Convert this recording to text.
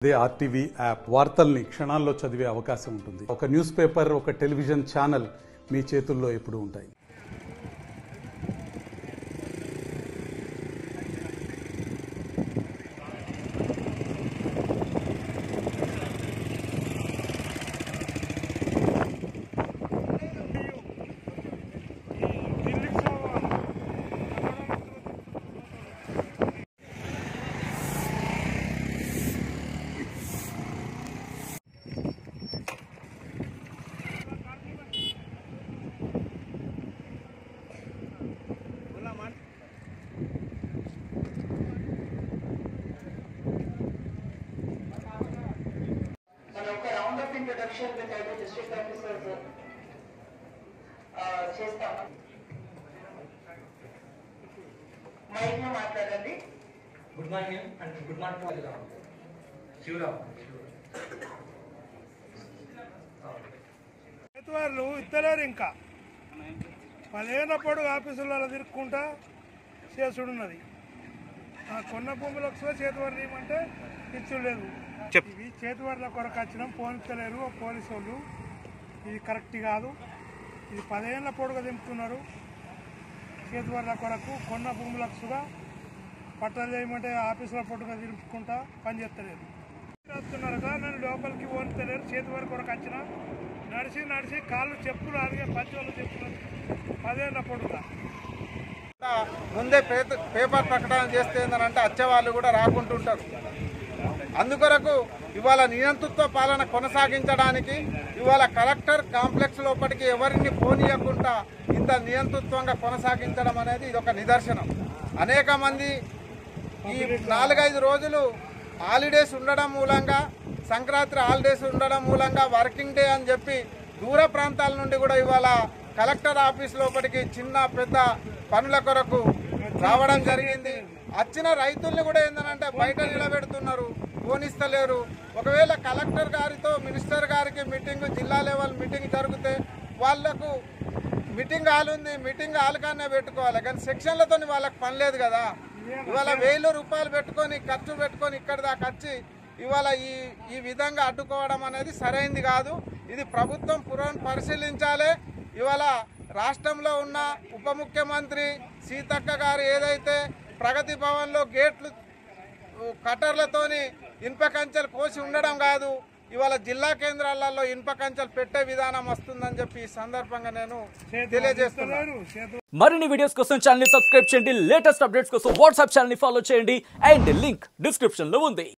అదే RTV app వార్తల్ని క్షణాల్లో చదివే అవకాశం ఉంటుంది. ఒక న్యూస్ పేపర్, ఒక టెలివిజన్ ఛానల్ మీ చేతుల్లో ఎప్పుడూ ఉంటాయి. Introduction with other district officers చేస్తాము. మైక్ లో మాట్లాడండి. Good morning and good morning Shivaram. వాళ్ళు ఇద్దలేరు ఇంకా 10 ఏళ్ల పొడుగు ఆఫీసులలో తిరుక్కుంటా చేసుడున్నది. కొన్న భూములకు చేతివారు ఏమంటే ఇచ్చులేదు. ఇవి చేతివారుల కొరకు వచ్చినాం, పోనిస్తలేరు పోలీసు వాళ్ళు. ఇది కరెక్ట్ కాదు. ఇది 10 ఏళ్ల పొడుగు దింపుతున్నారు చేతివారుల కొరకు. కొన్న భూములకు కూడా పట్టాలు చేయమంటే ఆఫీసుల పొట్టుగా తిరుపుకుంటా పనిచేస్తలేదు. వస్తున్నారుగా నన్ను లోపలికి పోనిస్తలేరు. చేతివారి కొరకు వచ్చిన నడిచి కాళ్ళు చెప్పులు అడిగే పంచోళ్ళు చెప్పులు 10 ఏళ్ల పొడుగా. ముందే పేపర్ ప్రకటన చేస్తే ఏంటంటే వచ్చేవాళ్ళు కూడా రాకుంటుంటారు. అందుకొరకు ఇవాళ నియంతృత్వ పాలన కొనసాగించడానికి ఇవాళ కలెక్టర్ కాంప్లెక్స్ లోపలికి ఎవరిని పోనీయకుండా ఇంత నియంతృత్వంగా కొనసాగించడం అనేది ఇది ఒక నిదర్శనం. అనేక మంది ఈ 4-5 రోజులు హాలిడేస్ ఉండడం మూలంగా, సంక్రాంతి హాలిడేస్ ఉండడం మూలంగా వర్కింగ్ డే అని చెప్పి దూర ప్రాంతాల నుండి కూడా ఇవాళ కలెక్టర్ ఆఫీస్ లోపలికి చిన్న పెద్ద పనుల కొరకు రావడం జరిగింది. వచ్చిన రైతుల్ని కూడా ఏంటంటే బయట నిలబెడుతున్నారు, పోనిస్తలేరు. ఒకవేళ కలెక్టర్ గారితో మినిస్టర్ గారికి మీటింగ్, జిల్లా లెవెల్ మీటింగ్ జరిగితే వాళ్లకు మీటింగ్ హాల్ ఉంది, మీటింగ్ హాల్ కానే పెట్టుకోవాలి. కానీ సెక్షన్లతో వాళ్ళకి పని లేదు కదా. ఇవాళ 1000 రూపాయలు పెట్టుకొని ఖర్చు పెట్టుకొని ఇక్కడి దాకా వచ్చి ఇవాళ ఈ విధంగా అడ్డుకోవడం అనేది సరైంది కాదు. ఇది ప్రభుత్వం పరిశీలించాలి. ఇవాళ రాష్ట్రంలో ఉన్న ఉప ముఖ్యమంత్రి సీతక్క గారు ఏదైతే ప్రగతి భవన్లో గేట్లు కట్టర్లతోని ఇనుప కంచెలు కోసి ఉండడం కాదు, ఇవాళ జిల్లా కేంద్రాలలో ఇనుప కంచెలు పెట్టే విధానం వస్తుందని చెప్పి ఈ సందర్భంగా నేను తెలియజేస్తున్నాను. మరిన్ని వీడియోస్ కోసం ఛానల్ ని సబ్స్క్రైబ్ చేయండి. లేటెస్ట్ అప్డేట్స్ కోసం వాట్సాప్ ఛానల్ ని ఫాలో చేయండి. అండ్ లింక్ డిస్క్రిప్షన్ లో ఉంది.